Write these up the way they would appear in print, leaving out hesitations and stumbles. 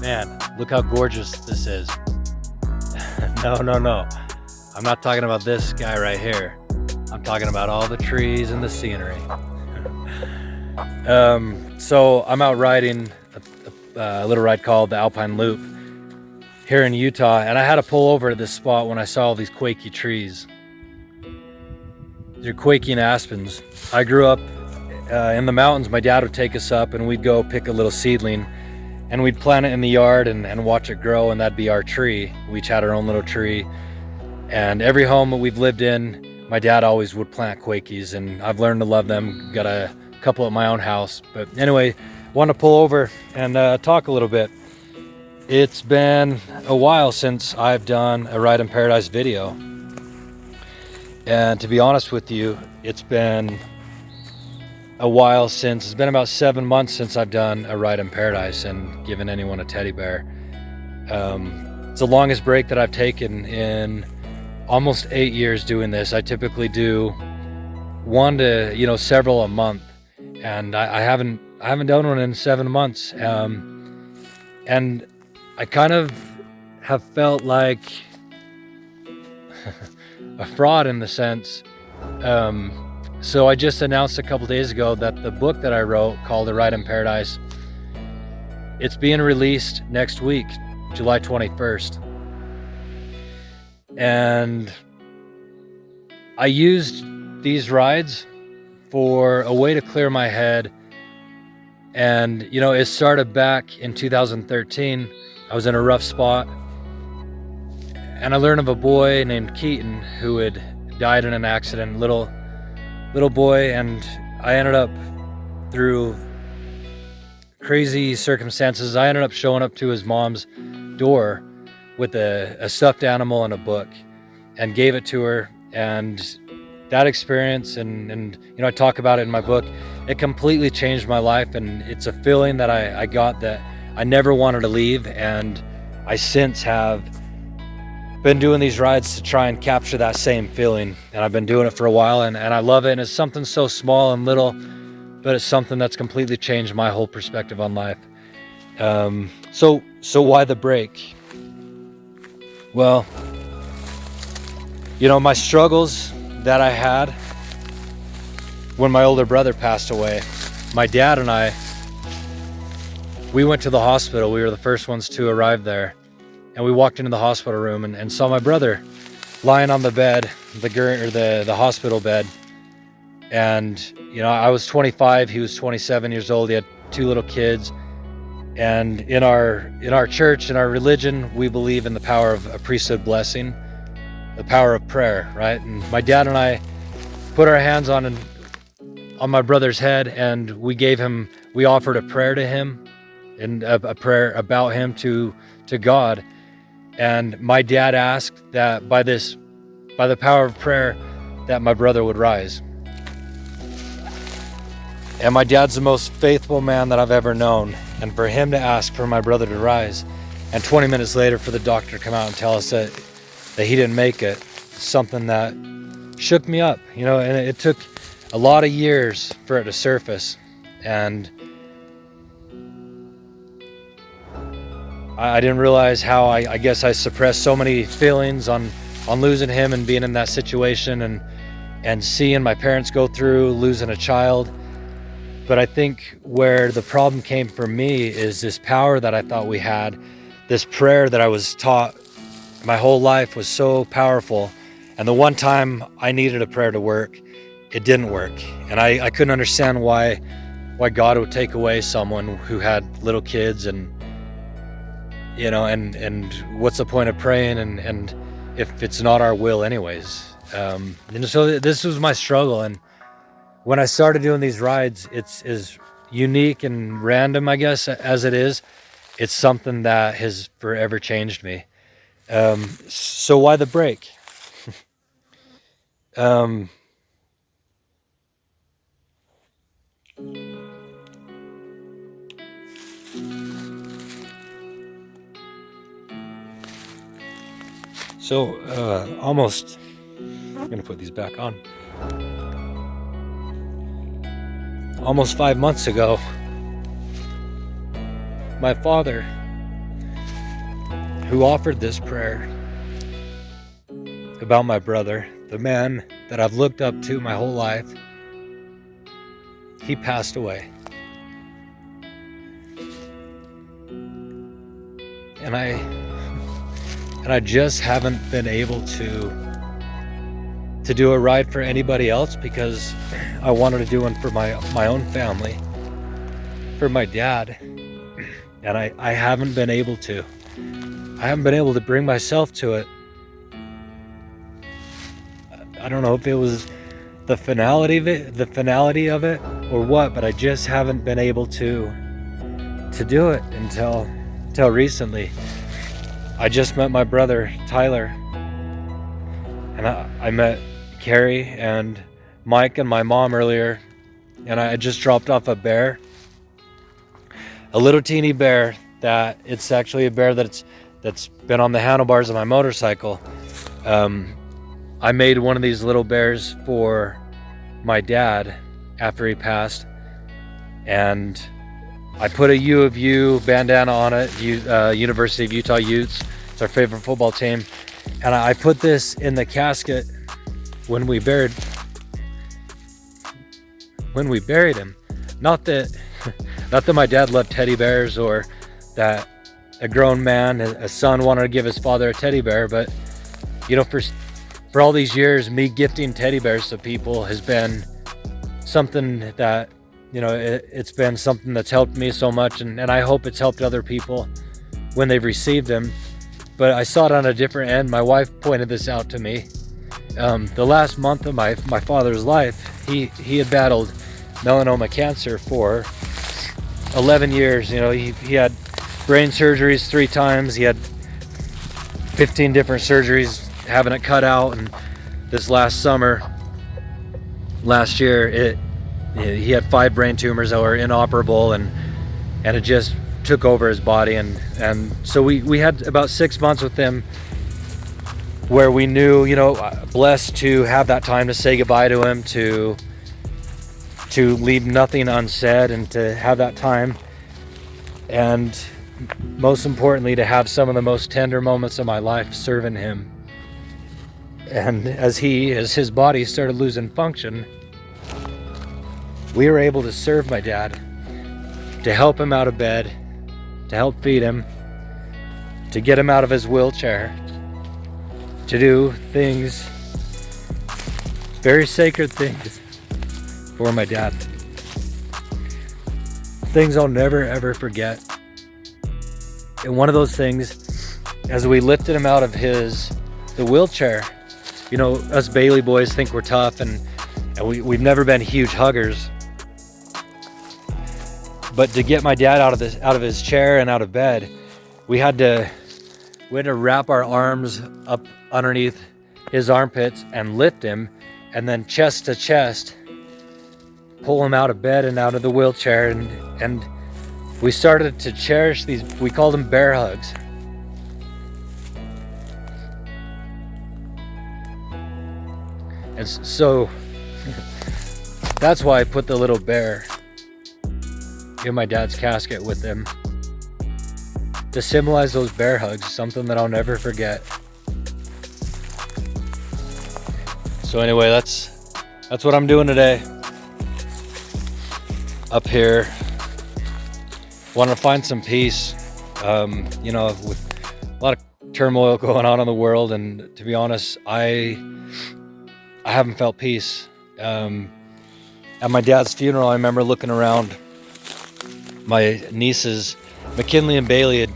Man, look how gorgeous this is. No. I'm not talking about this guy right here. I'm talking about all the trees and the scenery. So I'm out riding a little ride called the Alpine Loop here in Utah, and I had to pull over at this spot when I saw all these quaky trees. They're quaking aspens. I grew up in the mountains. My dad would take us up and we'd go pick a little seedling and we'd plant it in the yard and watch it grow, and that'd be our tree. We each had our own little tree, and every home that we've lived in, my dad always would plant quakies, and I've learned to love them. Got a couple at my own house. But anyway, want to pull over and talk a little bit. It's been a while since I've done a Ride in Paradise video, and to be honest with you, it's been a while since, it's been about 7 months since I've done a Ride in Paradise and given anyone a teddy bear. It's the longest break that I've taken in almost 8 years doing this. I typically do one to several a month, and I haven't done one in 7 months. And I kind of have felt like a fraud in the sense. So I just announced a couple days ago that the book that I wrote called A Ride in Paradise, it's being released next week, July 21st. And I used these rides for a way to clear my head. And, it started back in 2013. I was in a rough spot, and I learned of a boy named Keaton who had died in an accident, little boy, and I ended up, through crazy circumstances, I ended up showing up to his mom's door with a stuffed animal and a book, and gave it to her. And that experience, and I talk about it in my book, it completely changed my life, and it's a feeling that I got that I never wanted to leave. And I since have been doing these rides to try and capture that same feeling, and I've been doing it for a while, and I love it. And it's something so small and little, but it's something that's completely changed my whole perspective on life. So why the break? Well, my struggles that I had when my older brother passed away, my dad and I, we went to the hospital. We were the first ones to arrive there. And we walked into the hospital room and saw my brother lying on the bed, the hospital bed. And, I was 25, he was 27 years old. He had 2 little kids. And in our church, in our religion, we believe in the power of a priesthood blessing, the power of prayer, right? And my dad and I put our hands on my brother's head, and we offered a prayer to him, and a prayer about him to God. And my dad asked that by the power of prayer, that my brother would rise. And my dad's the most faithful man that I've ever known. And for him to ask for my brother to rise, and 20 minutes later for the doctor to come out and tell us that he didn't make it, something that shook me up, and it took a lot of years for it to surface. And I didn't realize how I guess I suppressed so many feelings on losing him and being in that situation, and seeing my parents go through losing a child. But I think where the problem came for me is this power that I thought we had, this prayer that I was taught my whole life was so powerful. And the one time I needed a prayer to work, it didn't work. And I couldn't understand why God would take away someone who had little kids, and what's the point of praying and if it's not our will anyways. So this was my struggle. And when I started doing these rides, it's as unique and random, I guess, as it is. It's something that has forever changed me. So why the break? Almost, I'm gonna put these back on. Almost 5 months ago, my father who offered this prayer about my brother, the man that I've looked up to my whole life. He passed away. And I just haven't been able to do a ride for anybody else because I wanted to do one for my own family, for my dad. And I haven't been able to. I haven't been able to bring myself to it. I don't know if it was the finality of it or what, but I just haven't been able to do it until recently. I just met my brother Tyler, and I met Carrie and Mike and my mom earlier, and I just dropped off a bear, a little teeny bear that it's actually a bear that's been on the handlebars of my motorcycle. I made one of these little bears for my dad after he passed, and I put a U of U bandana on it, University of Utah Utes. It's our favorite football team. And I put this in the casket when we buried him. Not that my dad loved teddy bears or that a grown man, a son, wanted to give his father a teddy bear, but for all these years, me gifting teddy bears to people has been something that, it's been something that's helped me so much, and I hope it's helped other people when they've received them. But I saw it on a different end. My wife pointed this out to me. The last month of my father's life, he had battled melanoma cancer for 11 years. He had brain surgeries 3 times. He had 15 different surgeries, having it cut out. And this last year, he had 5 brain tumors that were inoperable, and it just took over his body. And so we had about 6 months with him where we knew, blessed to have that time to say goodbye to him, to leave nothing unsaid, and to have that time, and most importantly, to have some of the most tender moments of my life serving him. And as his body started losing function, we were able to serve my dad, to help him out of bed, to help feed him, to get him out of his wheelchair, to do things, very sacred things for my dad. Things I'll never ever forget. And one of those things, as we lifted him out of the wheelchair, us Behle boys think we're tough, and we've never been huge huggers. But to get my dad out of his chair and out of bed, we had to wrap our arms up underneath his armpits and lift him, and then chest to chest pull him out of bed and out of the wheelchair. And we started to cherish these. We called them bear hugs. And so that's why I put the little bear in my dad's casket with him, to symbolize those bear hugs, something that I'll never forget. So anyway, that's what I'm doing today. Up here, want to find some peace, with a lot of turmoil going on in the world, and to be honest, I haven't felt peace. At my dad's funeral, I remember looking around. My nieces, McKinley and Behle, had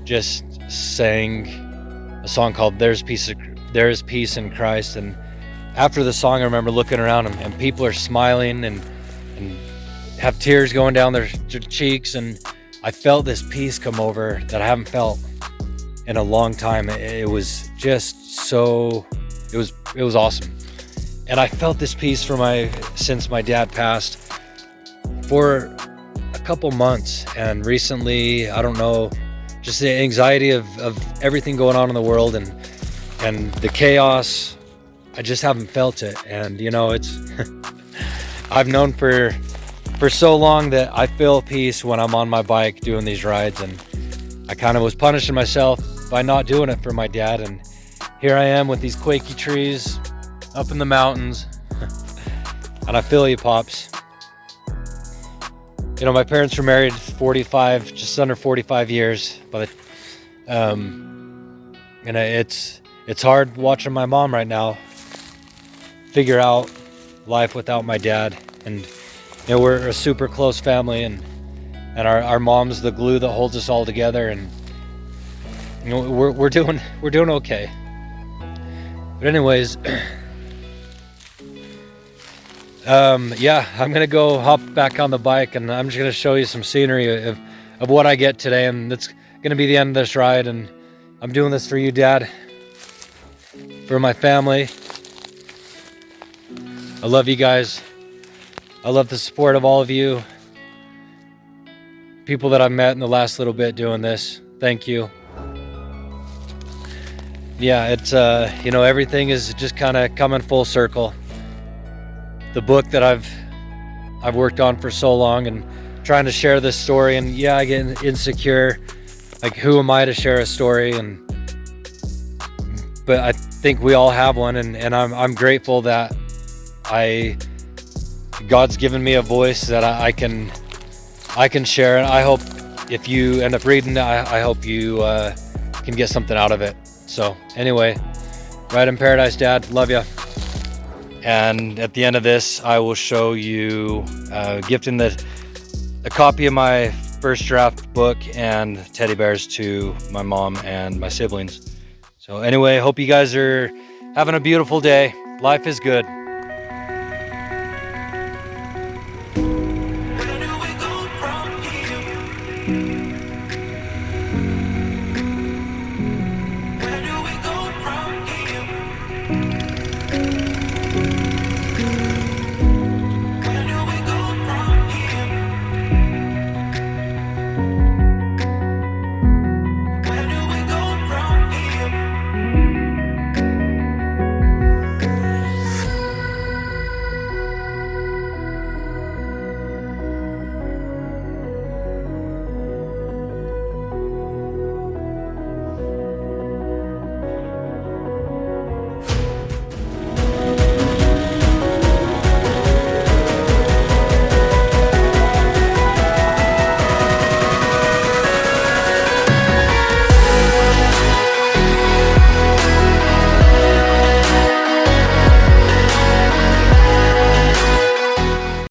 just sang a song called There is Peace in Christ. And after the song, I remember looking around, and people are smiling and have tears going down their cheeks. And I felt this peace come over that I haven't felt in a long time. It was just so, it was awesome. And I felt this peace since my dad passed for a couple months, and recently, I don't know, just the anxiety of everything going on in the world and the chaos, I just haven't felt it. And it's I've known for so long that I feel peace when I'm on my bike doing these rides, and I kind of was punishing myself by not doing it for my dad. And here I am with these quaky trees up in the mountains. And I feel you, Pops. You know, my parents were married 45, just under 45 years, but and it's hard watching my mom right now figure out life without my dad. And you know, we're a super close family, and our mom's the glue that holds us all together. And you know, we're doing okay. But anyways, yeah, I'm gonna go hop back on the bike, and I'm just gonna show you some scenery of what I get today, and that's gonna be the end of this ride. And I'm doing this for you, Dad, for my family. I love you guys. I love the support of all of you, people that I've met in the last little bit doing this. Thank you. Yeah, it's you know, everything is just kind of coming full circle. The book that I've worked on for so long, and trying to share this story, and yeah, I get insecure, like, who am I to share a story? But I think we all have one, and I'm grateful that God's given me a voice that I can share. And I hope if you end up reading it, I hope you can get something out of it. So anyway, Ride in Paradise, Dad, love you. And at the end of this, I will show you gifting a copy of my first draft book and teddy bears to my mom and my siblings. So anyway, hope you guys are having a beautiful day. Life is good.